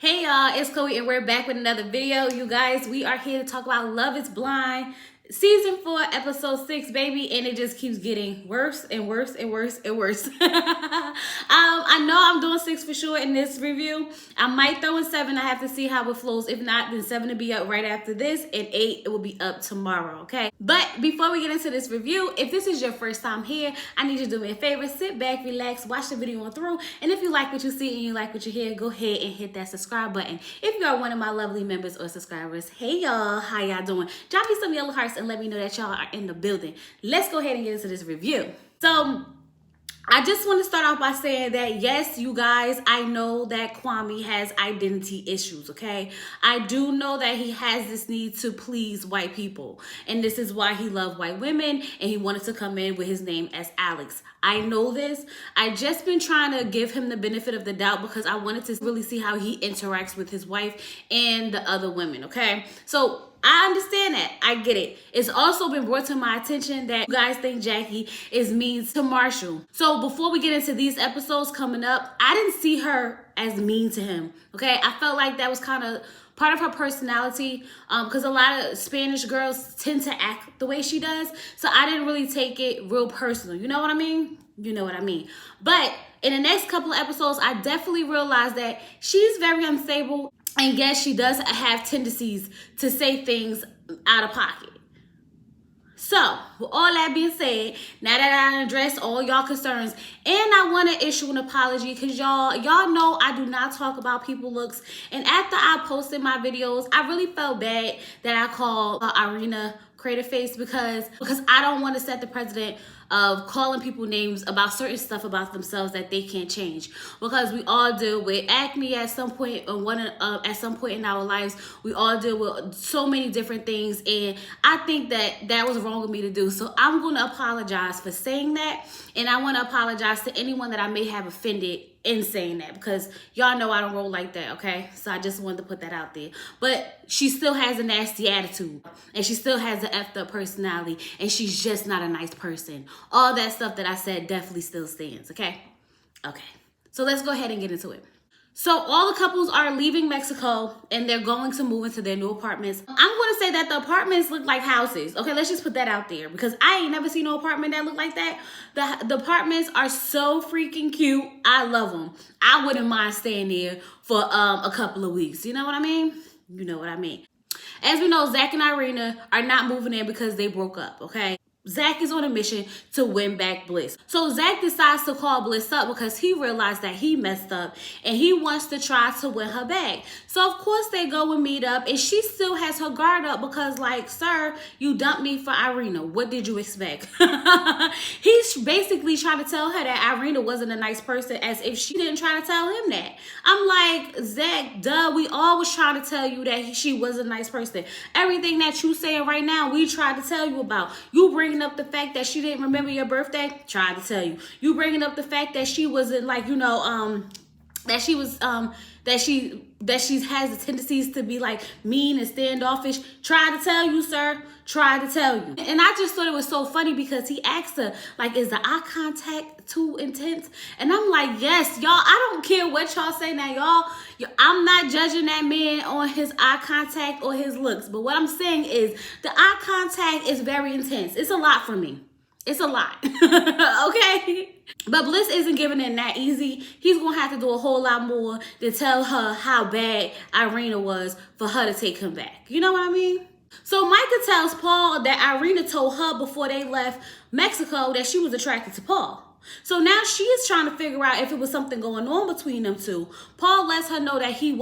Hey y'all, it's Chloe and we're back with another video. You guys, we are here to talk about Love is Blind season 4 episode 6, baby, and it just keeps getting worse and worse and worse and worse. I know I'm doing 6 for sure in this review. I might throw in 7. I have to see how it flows. If not, then 7 will be up right after this, and 8 it will be up tomorrow, okay? But before we get into this review, if this is your first time here, I need you to do me a favor. Sit back, relax, watch the video on through, and if you like what you see and you like what you hear, go ahead and hit that subscribe button. If you are one of my lovely members or subscribers, hey y'all, how y'all doing? Drop me some yellow hearts and let me know that y'all are in the building. Let's go ahead and get into this review. So I just want to start off by saying that, yes, you guys, I know that Kwame has identity issues, okay? I do know that he has this need to please white people, and this is why he loved white women, and he wanted to come in with his name as Alex. I know this. I just been trying to give him the benefit of the doubt because I wanted to really see how he interacts with his wife and the other women, okay? So I understand that. I get it. It's also been brought to my attention that you guys think Jackie is mean to Marshall. So before we get into these episodes coming up, I didn't see her as mean to him. Okay, I felt like that was kind of part of her personality, because a lot of Spanish girls tend to act the way she does. So I didn't really take it real personal. You know what I mean? You know what I mean. But in the next couple of episodes, I definitely realized that she's very unstable. And yes, she does have tendencies to say things out of pocket. So, with all that being said, now that I addressed all y'all concerns, and I want to issue an apology because y'all know I do not talk about people looks. And after I posted my videos, I really felt bad that I called Irina Crater Face because I don't want to set the precedent of calling people names about certain stuff about themselves that they can't change, because we all deal with acne at some point at some point in our lives. We all deal with so many different things, and I think that was wrong of me to do. So I'm going to apologize for saying that, and I want to apologize to anyone that I may have offended in saying that, because y'all know I don't roll like that, okay? So I just wanted to put that out there. But she still has a nasty attitude, and she still has an effed up personality, and she's just not a nice person. All that stuff that I said definitely still stands, okay? Okay, so let's go ahead and get into it. So all the couples are leaving Mexico and they're going to move into their new apartments. I'm going to say that the apartments look like houses. Okay, let's just put that out there because I ain't never seen no apartment that look like that. The apartments are so freaking cute. I love them. I wouldn't mind staying there for a couple of weeks. You know what I mean? You know what I mean. As we know, Zach and Irina are not moving in because they broke up, okay? Zach is on a mission to win back Bliss. So Zach decides to call Bliss up because he realized that he messed up and he wants to try to win her back. So of course they go and meet up, and she still has her guard up because, like, sir, you dumped me for Irina. What did you expect? He's basically trying to tell her that Irina wasn't a nice person, as if she didn't try to tell him that. I'm like, Zach, duh, we always try to tell you that she was a nice person. Everything that you saying right now, we tried to tell you about. You bringing up the fact that she didn't remember your birthday, tried to tell you. You bringing up the fact that she wasn't, like, you know, that she was that she has the tendencies to be like mean and standoffish. Tried to tell you, sir. Tried to tell you. And I just thought it was so funny because he asked her, like, is the eye contact too intense? And I'm like, yes, y'all, I don't care what y'all say now, y'all. I'm not judging that man on his eye contact or his looks. But what I'm saying is the eye contact is very intense. It's a lot for me. It's a lot, okay? But Bliss isn't giving in that easy. He's going to have to do a whole lot more to tell her how bad Irina was for her to take him back. You know what I mean? So Micah tells Paul that Irina told her before they left Mexico that she was attracted to Paul. So now she is trying to figure out if it was something going on between them two. Paul lets her know that she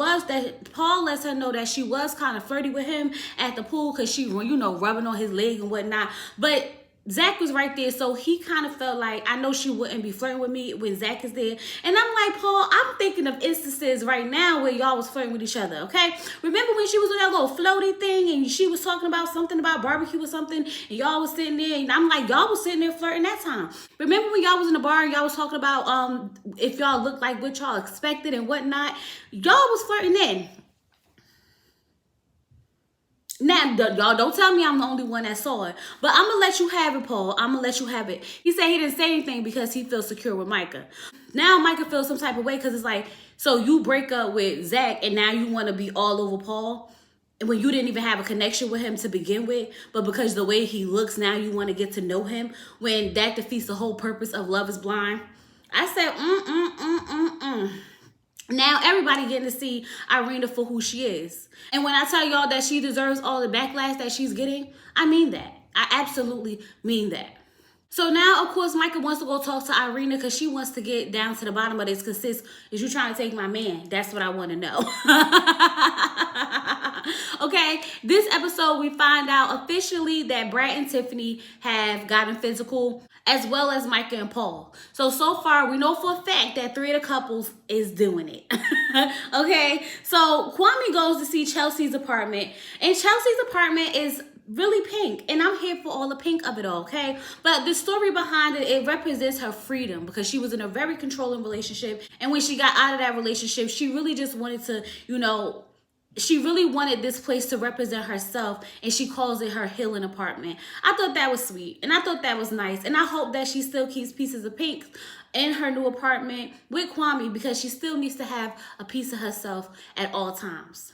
was kind of flirty with him at the pool because she, you know, rubbing on his leg and whatnot. But Zach was right there, so he kind of felt like, I know she wouldn't be flirting with me when Zach is there. And I'm like, Paul, I'm thinking of instances right now where y'all was flirting with each other, okay? Remember when she was on that little floaty thing and she was talking about something about barbecue or something, and y'all was sitting there, and I'm like, y'all was sitting there flirting that time. Remember when y'all was in the bar and y'all was talking about if y'all looked like what y'all expected and whatnot? Y'all was flirting then. Now, y'all don't tell me I'm the only one that saw it. But I'm going to let you have it, Paul. I'm going to let you have it. He said he didn't say anything because he feels secure with Micah. Now Micah feels some type of way because it's like, so you break up with Zach and now you want to be all over Paul? And when you didn't even have a connection with him to begin with, but because the way he looks, now you want to get to know him, when that defeats the whole purpose of Love is Blind. I said, Now everybody getting to see Irina for who she is. And when I tell y'all that she deserves all the backlash that she's getting, I mean that. I absolutely mean that. So now, of course, Micah wants to go talk to Irina because she wants to get down to the bottom of this. Because sis, is you trying to take my man? That's what I want to know. Okay, this episode we find out officially that Brad and Tiffany have gotten physical, as well as Micah and Paul. So far we know for a fact that 3 of the couples is doing it. Okay, so Kwame goes to see Chelsea's apartment, and Chelsea's apartment is really pink, and I'm here for all the pink of it all, okay? But the story behind it represents her freedom, because she was in a very controlling relationship, and when she got out of that relationship, she really just wanted to, she really wanted this place to represent herself, and she calls it her healing apartment. I thought that was sweet, and I thought that was nice, and I hope that she still keeps pieces of pink in her new apartment with Kwame, because she still needs to have a piece of herself at all times.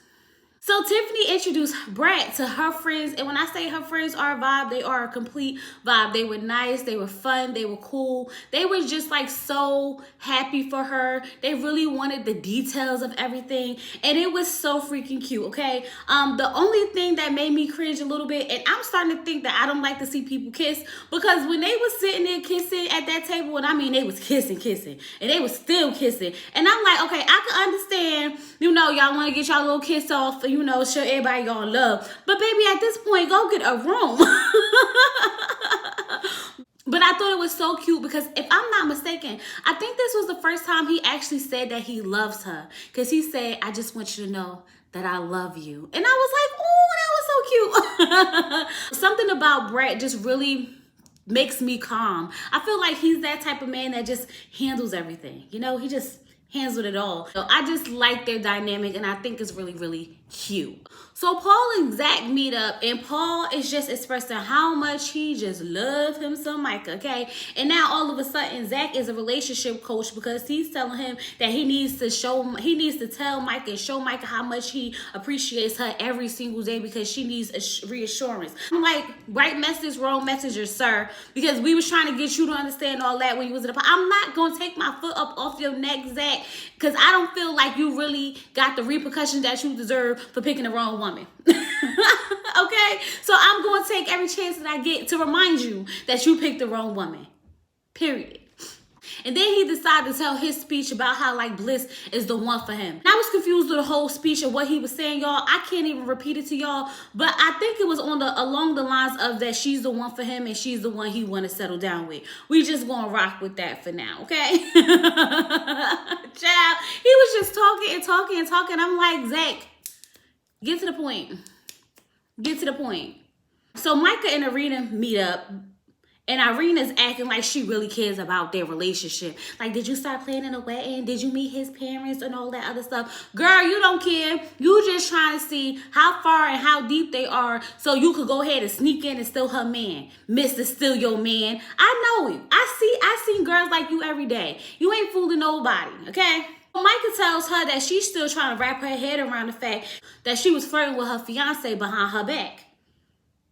So Tiffany introduced Brad to her friends, and when I say her friends are a vibe, they are a complete vibe. They were nice, they were fun, they were cool. They were just like so happy for her. They really wanted the details of everything, and it was so freaking cute, okay? The only thing that made me cringe a little bit, and I'm starting to think that I don't like to see people kiss, because when they was sitting there kissing at that table, and I mean they was kissing, and they was still kissing, and I'm like, okay, I can understand, y'all want to get y'all little kiss off, show everybody y'all love. But baby, at this point, go get a room. But I thought it was so cute because if I'm not mistaken, I think this was the first time he actually said that he loves her. Because he said, I just want you to know that I love you. And I was like, oh, that was so cute. Something about Brett just really makes me calm. I feel like he's that type of man that just handles everything. He just handled it all. So I just like their dynamic, and I think it's really, really cute. So Paul and Zach meet up, and Paul is just expressing how much he just loves him some Micah, okay? And now all of a sudden, Zach is a relationship coach because he's telling him that he needs to tell Micah and show Micah how much he appreciates her every single day, because she needs reassurance. I'm like, right message, wrong messenger, sir, because we was trying to get you to understand all that when you was in the I'm not gonna take my foot up off your neck, Zach, because I don't feel like you really got the repercussions that you deserve for picking the wrong woman. Okay? So I'm going to take every chance that I get to remind you that you picked the wrong woman. Period. And then he decided to tell his speech about how like Bliss is the one for him. And I was confused with the whole speech and what he was saying, y'all. I can't even repeat it to y'all, but I think it was along the lines of that she's the one for him and she's the one he want to settle down with. We just gonna rock with that for now, okay? Child, he was just talking and talking and talking. I'm like, Zach, get to the point. Get to the point. So Micah and Irina meet up. And Irina's acting like she really cares about their relationship. Like, did you start planning a wedding? Did you meet his parents and all that other stuff? Girl, you don't care. You just trying to see how far and how deep they are so you could go ahead and sneak in and steal her man. Mr. Steal Your Man. I know him. I see girls like you every day. You ain't fooling nobody, okay? Micah tells her that she's still trying to wrap her head around the fact that she was flirting with her fiance behind her back.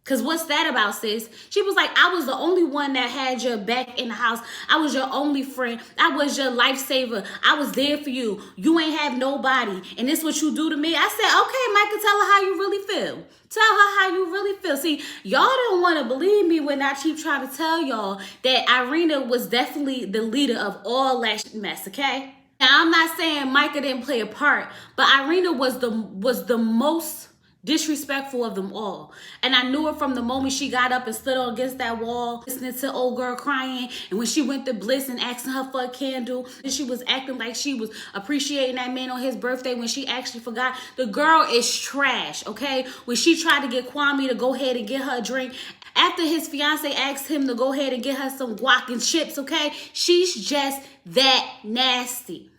Because what's that about, sis? She was like, I was the only one that had your back in the house. I was your only friend. I was your lifesaver. I was there for you. You ain't have nobody. And this what you do to me? I said, okay, Micah, tell her how you really feel. Tell her how you really feel. See, y'all don't want to believe me when I keep trying to tell y'all that Irina was definitely the leader of all that mess, okay? Now, I'm not saying Micah didn't play a part, but Irina was the most disrespectful of them all. And I knew it from the moment she got up and stood against that wall, listening to old girl crying. And when she went to Bliss and asking her for a candle, and she was acting like she was appreciating that man on his birthday when she actually forgot. The girl is trash, okay? When she tried to get Kwame to go ahead and get her a drink, after his fiance asked him to go ahead and get her some guac and chips, okay? She's just that nasty.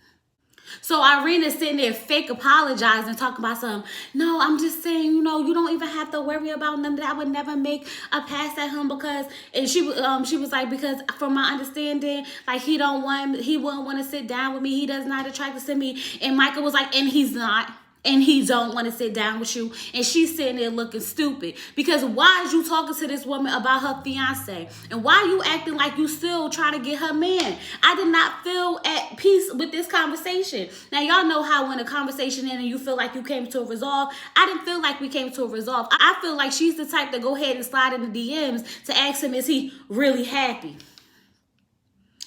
So Irina's sitting there fake apologizing, talking about something. No, I'm just saying, you know, you don't even have to worry about them. That I would never make a pass at him because, and she was like, because from my understanding, like he wouldn't want to sit down with me. He does not attracted to me. And Michael was like, and he's not. And he don't want to sit down with you. And she's sitting there looking stupid. Because why is you talking to this woman about her fiance? And why are you acting like you still trying to get her man? I did not feel at peace with this conversation. Now, y'all know how when a conversation ends and you feel like you came to a resolve. I didn't feel like we came to a resolve. I feel like she's the type to go ahead and slide in the DMs to ask him, is he really happy?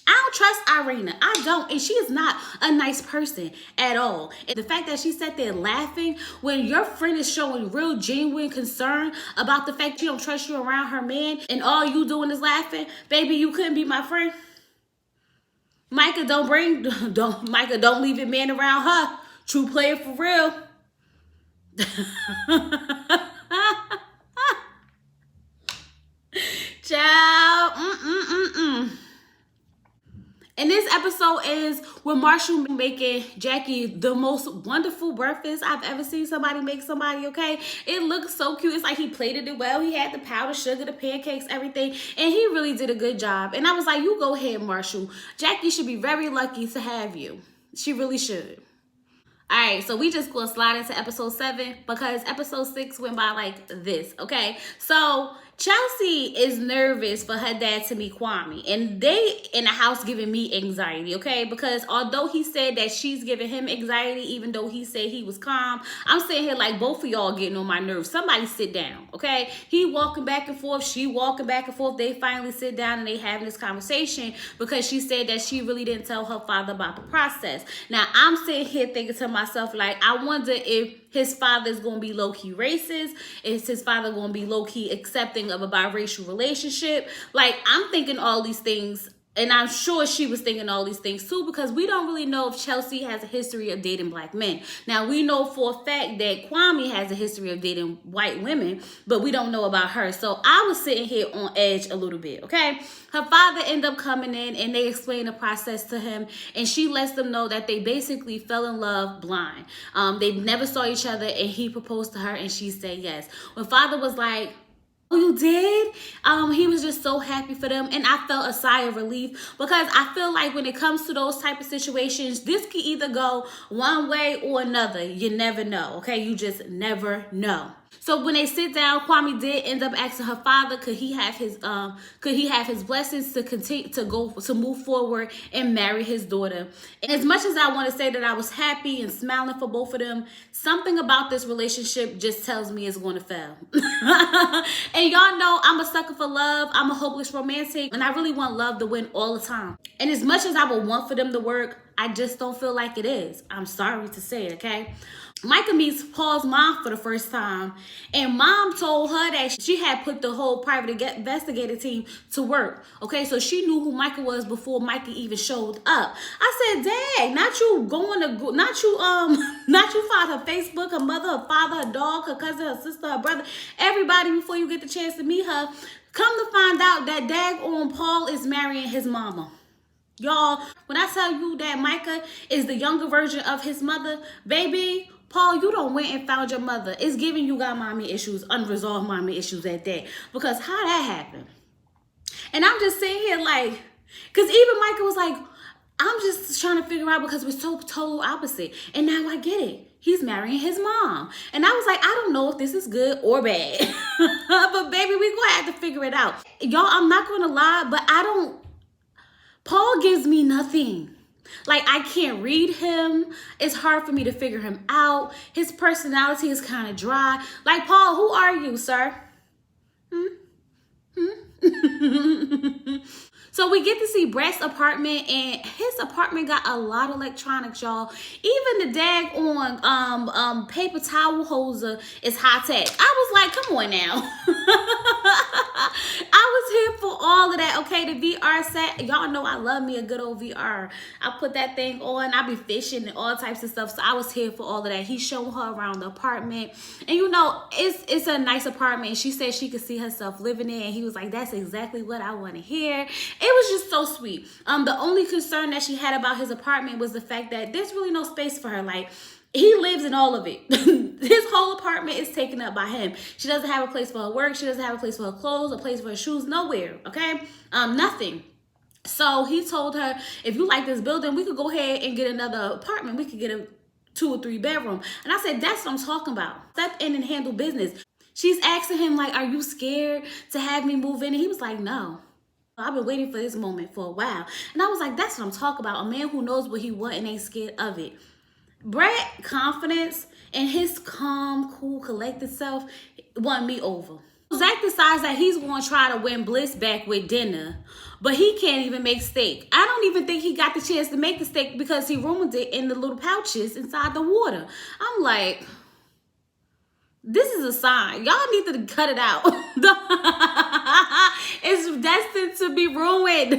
I don't trust Irina. I don't. And she is not a nice person at all. And the fact that she sat there laughing when your friend is showing real genuine concern about the fact she don't trust you around her man and all you doing is laughing, baby, you couldn't be my friend. Micah, don't leave your man around her. True player for real. Ciao. And this episode is with Marshall making Jackie the most wonderful breakfast I've ever seen somebody make somebody, okay? It looks so cute. It's like he plated it well. He had the powdered sugar, the pancakes, everything. And he really did a good job. And I was like, you go ahead, Marshall. Jackie should be very lucky to have you. She really should. All right, so we just gonna slide into episode 7 because episode 6 went by like this, okay? So Chelsea is nervous for her dad to meet Kwame, and they in the house giving me anxiety, okay? Because although he said that she's giving him anxiety, even though he said he was calm, I'm sitting here like both of y'all getting on my nerves. Somebody sit down, okay? He walking back and forth, she walking back and forth. They finally sit down and they having this conversation because she said that she really didn't tell her father about the process. Now, I'm sitting here thinking to myself, like, I wonder if his father is going to be low-key racist. Is his father going to be low-key accepting of a biracial relationship? Like, I'm thinking all these things, and I'm sure she was thinking all these things too, because we don't really know if Chelsea has a history of dating black men. Now, we know for a fact that Kwame has a history of dating white women, but we don't know about her. So I was sitting here on edge a little bit, okay? Her father ended up coming in, and they explain the process to him, and she lets them know that they basically fell in love blind. They never saw each other, and he proposed to her, and she said yes. When father was like, oh, you did? He was just so happy for them, and I felt a sigh of relief because I feel like when it comes to those type of situations, this can either go one way or another. You never know, okay? You just never know. So when they sit down, Kwame did end up asking her father, could he have his blessings to continue to move forward and marry his daughter. And as much as I want to say that I was happy and smiling for both of them, something about this relationship just tells me it's going to fail. And y'all know I'm a sucker for love. I'm a hopeless romantic, and I really want love to win all the time. And as much as I would want for them to work, I just don't feel like it is. I'm sorry to say it, okay? Micah meets Paul's mom for the first time, and mom told her that she had put the whole private investigative team to work. Okay, so she knew who Micah was before Micah even showed up. I said, Dad, not you find her Facebook, her mother, her father, her dog, her cousin, her sister, her brother, everybody before you get the chance to meet her. Come to find out that daggone Paul is marrying his mama. Y'all, when I tell you that Micah is the younger version of his mother, baby, Paul, you don't went and found your mother. It's giving you got mommy issues, unresolved mommy issues at that. Because how that happened? And I'm just sitting here like, because even Micah was like, I'm just trying to figure out because we're so total opposite. And now I get it. He's marrying his mom. And I was like, I don't know if this is good or bad. But baby, we're going to have to figure it out. Y'all, I'm not going to lie, but Paul gives me nothing. Like, I can't read him. It's hard for me to figure him out. His personality is kind of dry. Like, Paul, who are you, sir? So we get to see Brett's apartment, and his apartment got a lot of electronics, y'all. Even the daggone paper towel holder is high tech. I was like, come on now. I was here for all of that. Okay, the VR set. Y'all know I love me a good old VR. I put that thing on. I be fishing and all types of stuff. So I was here for all of that. He showed her around the apartment. And you know, it's a nice apartment. She said she could see herself living there. And he was like, that's exactly what I want to hear. It was just so sweet. The only concern that she had about his apartment was the fact that there's really no space for her. Like, he lives in all of it. His whole apartment is taken up by him. She doesn't have a place for her work. She doesn't have a place for her clothes, a place for her shoes, nowhere, okay? Nothing. So he told her, if you like this building, we could go ahead and get another apartment. We could get a 2 or 3 bedroom. And I said, that's what I'm talking about. Step in and handle business. She's asking him, like, are you scared to have me move in? And he was like, no. I've been waiting for this moment for a while. And I was like, that's what I'm talking about. A man who knows what he wants and ain't scared of it. Brett confidence and his calm, cool, collected self won me over. Zach decides that he's going to try to win Bliss back with dinner, but he can't even make steak. I don't even think he got the chance to make the steak because he ruined it in the little pouches inside the water. I'm like, this is a sign. Y'all need to cut it out. It's destined to be ruined.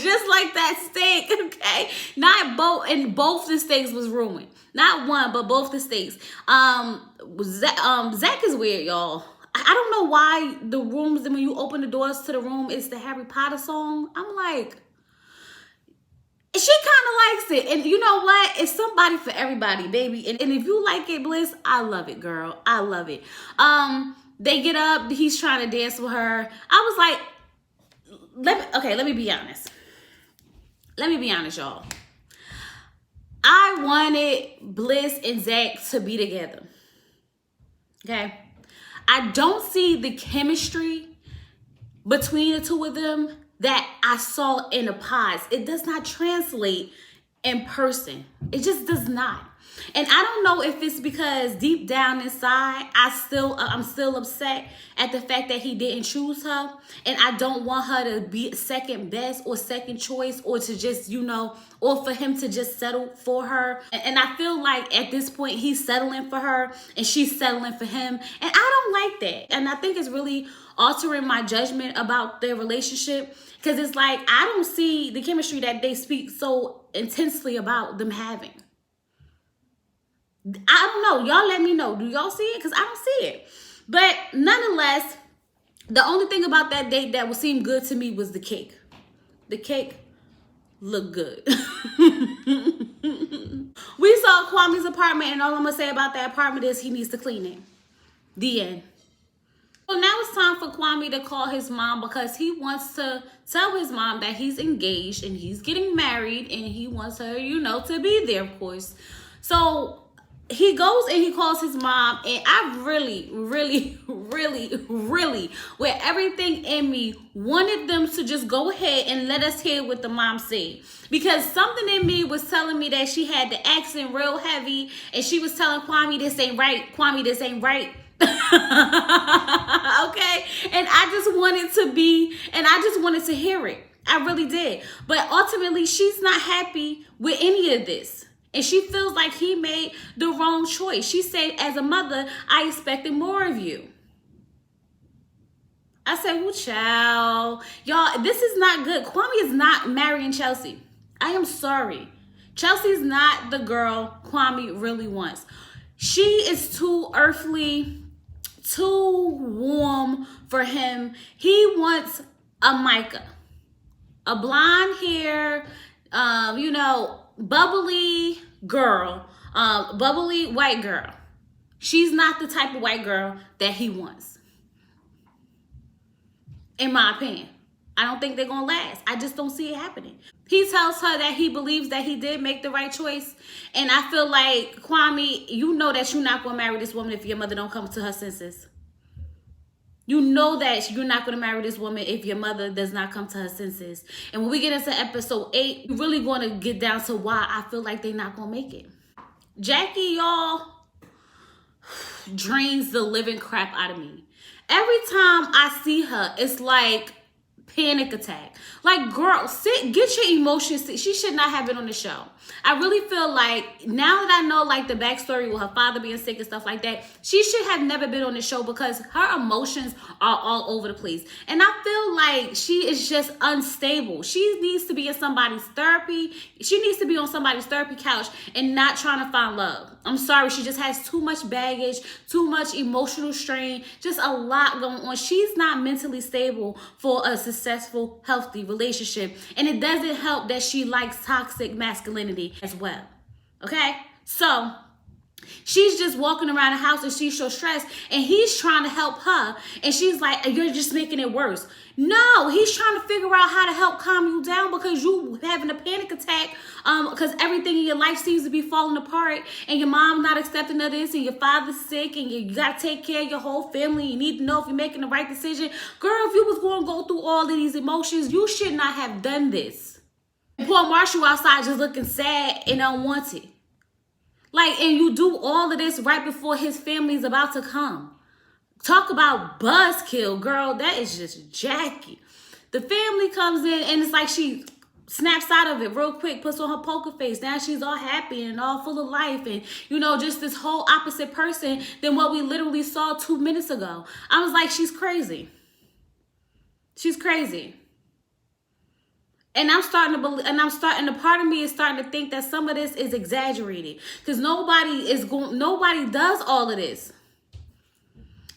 Just like that steak, okay? Not both, and both the steaks was ruined. Not one, but both the steaks. Zach is weird, y'all. I don't know why the rooms, when you open the doors to the room, it's the Harry Potter song. I'm like, she kind of likes it. And you know what? It's somebody for everybody, baby. And if you like it, Bliss, I love it, girl. I love it. They get up. He's trying to dance with her. I was like, let me be honest. Let me be honest, y'all. I wanted Bliss and Zach to be together. Okay? I don't see the chemistry between the two of them that I saw in the pods. It does not translate in person. It just does not. And I don't know if it's because deep down inside, I'm still upset at the fact that he didn't choose her. And I don't want her to be second best or second choice, or to just, you know, or for him to just settle for her. And I feel like at this point, he's settling for her and she's settling for him. And I don't like that. And I think it's really altering my judgment about their relationship, because it's like, I don't see the chemistry that they speak so intensely about them having. I don't know. Y'all let me know. Do y'all see it? Because I don't see it. But nonetheless, the only thing about that date that would seem good to me was the cake. The cake looked good. We saw Kwame's apartment, and all I'm going to say about that apartment is he needs to clean it. The end. So now it's time for Kwame to call his mom, because he wants to tell his mom that he's engaged and he's getting married, and he wants her, you know, to be there, of course. So he goes and he calls his mom, and I really, with everything in me, wanted them to just go ahead and let us hear what the mom said. Because something in me was telling me that she had the accent real heavy, and she was telling Kwame, this ain't right. Kwame, this ain't right. Okay, and I just wanted to hear it. I really did. But ultimately, she's not happy with any of this. And she feels like he made the wrong choice. She said, as a mother, I expected more of you. I said, well, child, y'all, this is not good. Kwame is not marrying Chelsea. I am sorry. Chelsea's not the girl Kwame really wants. She is too earthly, too warm for him. He wants a Micah, a blonde hair, you know, bubbly girl, bubbly white girl. She's not the type of white girl that he wants, in my opinion. I don't think they're gonna last. I just don't see it happening. He tells her that he believes that he did make the right choice. And I feel like, Kwame, you know that you're not gonna marry this woman if your mother don't come to her senses. You know that you're not going to marry this woman if your mother does not come to her senses. And when we get into episode 8, we're really going to get down to why I feel like they're not going to make it. Jackie, y'all, drains the living crap out of me. Every time I see her, it's like panic attack. Like, girl, get your emotions. She should not have been on the show. I really feel like now that I know like the backstory with her father being sick and stuff like that, she should have never been on the show because her emotions are all over the place. And I feel like she is just unstable. She needs to be in somebody's therapy. She needs to be on somebody's therapy couch and not trying to find love. I'm sorry, she just has too much baggage, too much emotional strain, just a lot going on. She's not mentally stable for a successful, healthy relationship. And it doesn't help that she likes toxic masculinity as well. Okay? So she's just walking around the house and she's so stressed and he's trying to help her. And she's like, you're just making it worse. No, he's trying to figure out how to help calm you down because you having a panic attack because everything in your life seems to be falling apart and your mom not accepting of this and your father's sick and you got to take care of your whole family. You need to know if you're making the right decision. Girl, if you was going to go through all of these emotions, you should not have done this. Poor Marshall outside just looking sad and unwanted. Like, and you do all of this right before his family's about to come. Talk about buzzkill, girl. That is just Jackie. The family comes in and it's like she snaps out of it real quick, puts on her poker face. Now she's all happy and all full of life and, you know, just this whole opposite person than what we literally saw 2 minutes ago. I was like, she's crazy. She's crazy. And I'm starting to believe, and part of me is starting to think that some of this is exaggerated because nobody does all of this.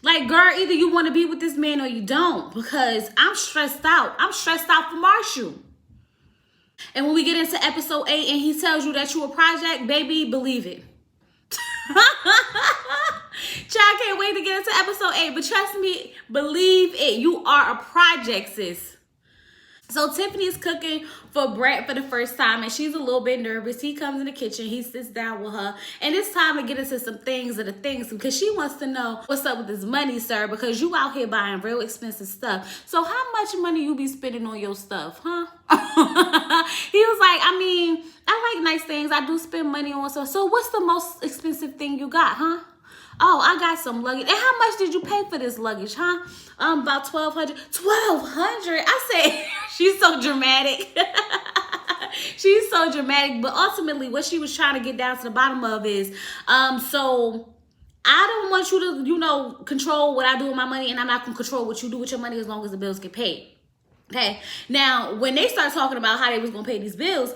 Like, girl, either you want to be with this man or you don't because I'm stressed out. I'm stressed out for Marshall. And when we get into episode 8 and he tells you that you a project, baby, believe it. Child, can't wait to get into episode 8, but trust me, believe it. You are a project, sis. So Tiffany is cooking for Brett for the first time and she's a little bit nervous. He comes in the kitchen, he sits down with her, and it's time to get into some things because she wants to know what's up with this money, sir, because you out here buying real expensive stuff. So how much money you be spending on your stuff, huh? He was like, I mean, I like nice things. I do spend money on stuff. So what's the most expensive thing you got, huh? Oh, I got some luggage. And how much did you pay for this luggage, huh? About $1,200. $1,200? I said, she's so dramatic. She's so dramatic. But ultimately, what she was trying to get down to the bottom of is, so I don't want you to, you know, control what I do with my money, and I'm not going to control what you do with your money as long as the bills get paid. Okay? Now, when they start talking about how they was going to pay these bills,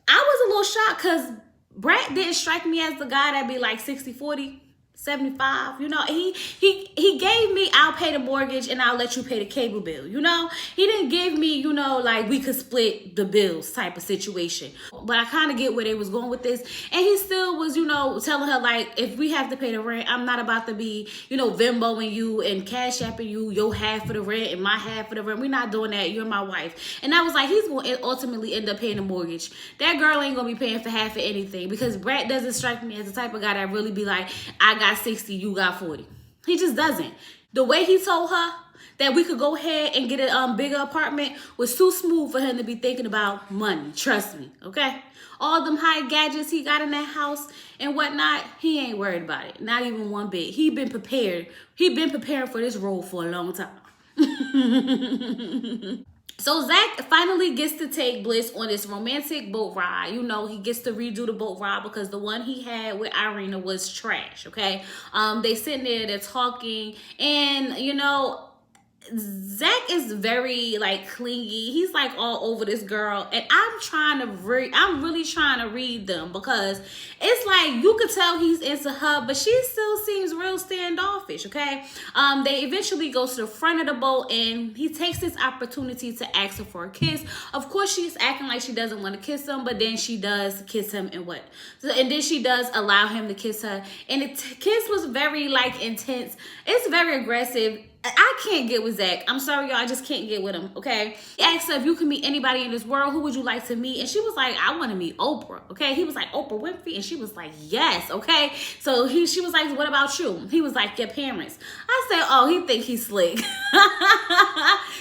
I was a little shocked because Brett didn't strike me as the guy that be like 60-40. 75, you know, he gave me, I'll pay the mortgage and I'll let you pay the cable bill, you know. He didn't give me, you know, like we could split the bills type of situation. But I kind of get where they was going with this. And he still was, you know, telling her like, if we have to pay the rent, I'm not about to be, you know, Venmoing you and CashApping you your half of the rent and my half of the rent. We're not doing that. You're my wife. And I was like, he's going to ultimately end up paying the mortgage. That girl ain't going to be paying for half of anything because Brett doesn't strike me as the type of guy that really be like, I got 60, you got 40. He just doesn't. The way he told her that we could go ahead and get a bigger apartment was too smooth for him to be thinking about money. Trust me, okay? All them high gadgets he got in that house and whatnot, he ain't worried about it. Not even one bit. He been prepared. He been preparing for this role for a long time. So Zach finally gets to take Bliss on this romantic boat ride. You know, he gets to redo the boat ride because the one he had with Irina was trash, okay? They sitting there, they're talking, and, you know, Zach is very like clingy. He's like all over this girl, and I'm really trying to read them because it's like you could tell he's into her, but she still seems real standoffish. Okay, they eventually go to the front of the boat, and he takes this opportunity to ask her for a kiss. Of course, she's acting like she doesn't want to kiss him, but then she does kiss him, and then she does allow him to kiss her, and the kiss was very like intense. It's very aggressive. I can't get with Zach. I'm sorry, y'all. I just can't get with him, okay? He asked her if you could meet anybody in this world, who would you like to meet? And she was like, I want to meet Oprah, okay? He was like, Oprah Winfrey? And she was like, yes, okay? So she was like, what about you? He was like, your parents. I said, oh, he think he's slick.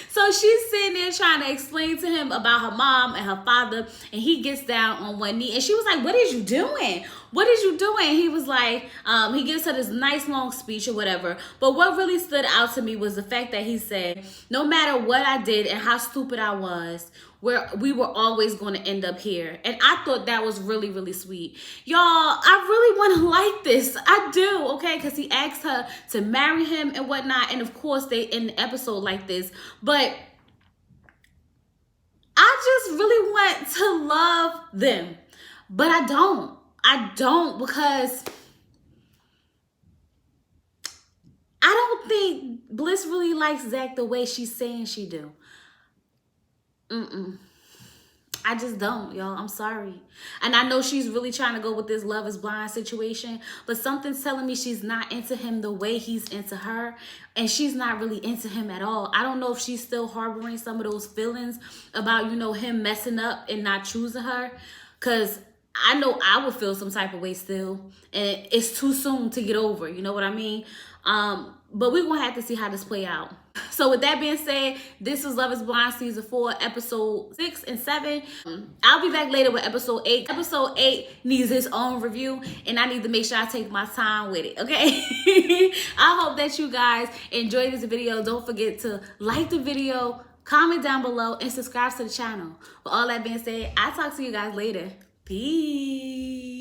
So she's sitting there trying to explain to him about her mom and her father, and he gets down on one knee, and she was like, what is you doing? What is you doing? He was like, he gives her this nice long speech or whatever. But what really stood out to me me was the fact that he said, no matter what I did and how stupid I was, we were always going to end up here. And I thought that was really, really sweet. Y'all, I really want to like this. I do, okay? Because he asked her to marry him and whatnot. And of course, they end the episode like this. But I just really want to love them. But I don't. I don't, because I don't think Bliss really likes Zach the way she's saying she do. I just don't, y'all. I'm sorry. And I know she's really trying to go with this Love is Blind situation, but something's telling me she's not into him the way he's into her, and she's not really into him at all. I don't know if she's still harboring some of those feelings about, you know, him messing up and not choosing her, because I know I would feel some type of way still, and it's too soon to get over, you know what I mean? But we're gonna have to see how this play out. So with that being said, this was Love is Blind season 4, episode 6 and 7. I'll be back later with episode 8. Episode 8 needs its own review, and I need to make sure I take my time with it, okay? I hope that you guys enjoyed this video. Don't forget to like the video, comment down below, and subscribe to the channel. With all that being said, I'll talk to you guys later. Peace.